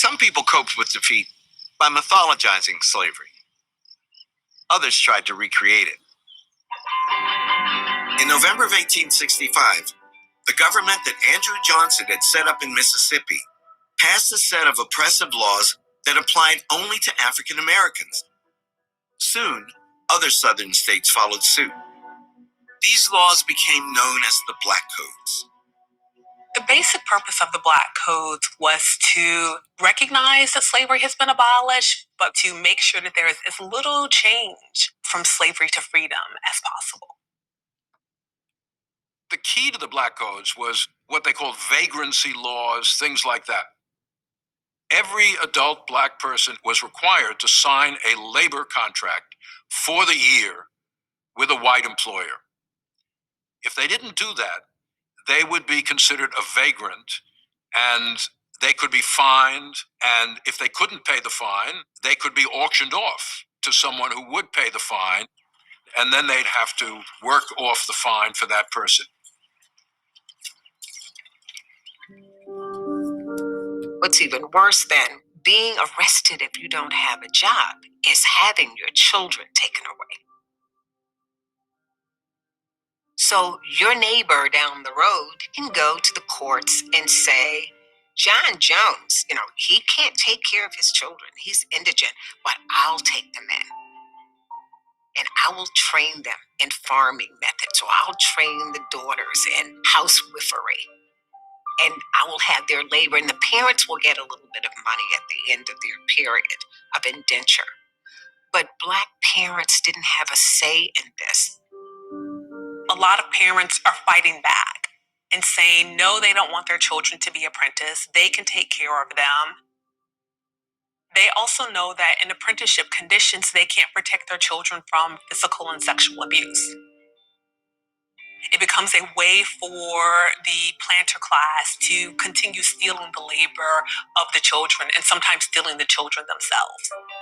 Some people coped with defeat by mythologizing slavery. Others tried to recreate it. In November of 1865, the government that Andrew Johnson had set up in Mississippi passed a set of oppressive laws that applied only to African Americans. Soon, other Southern states followed suit. These laws became known as the Black Codes. The basic purpose of the Black Codes was to recognize that slavery has been abolished, but to make sure that there is as little change from slavery to freedom as possible. The key to the Black Codes was what they called vagrancy laws, things like that. Every adult Black person was required to sign a labor contract for the year with a white employer. If they didn't do that, they would be considered a vagrant and they could be fined. And if they couldn't pay the fine, they could be auctioned off to someone who would pay the fine. And then they'd have to work off the fine for that person. What's even worse than being arrested if you don't have a job is having your children taken away. So your neighbor down the road can go to the courts and say, John Jones, he can't take care of his children. He's indigent, but I'll take them in. And I will train them in farming methods, or I'll train the daughters in housewifery. And I will have their labor, and the parents will get a little bit of money at the end of their period of indenture. But Black parents didn't have a say in this. A lot of parents are fighting back and saying, no, they don't want their children to be apprenticed. They can take care of them. They also know that in apprenticeship conditions, they can't protect their children from physical and sexual abuse. It becomes a way for the planter class to continue stealing the labor of the children and sometimes stealing the children themselves.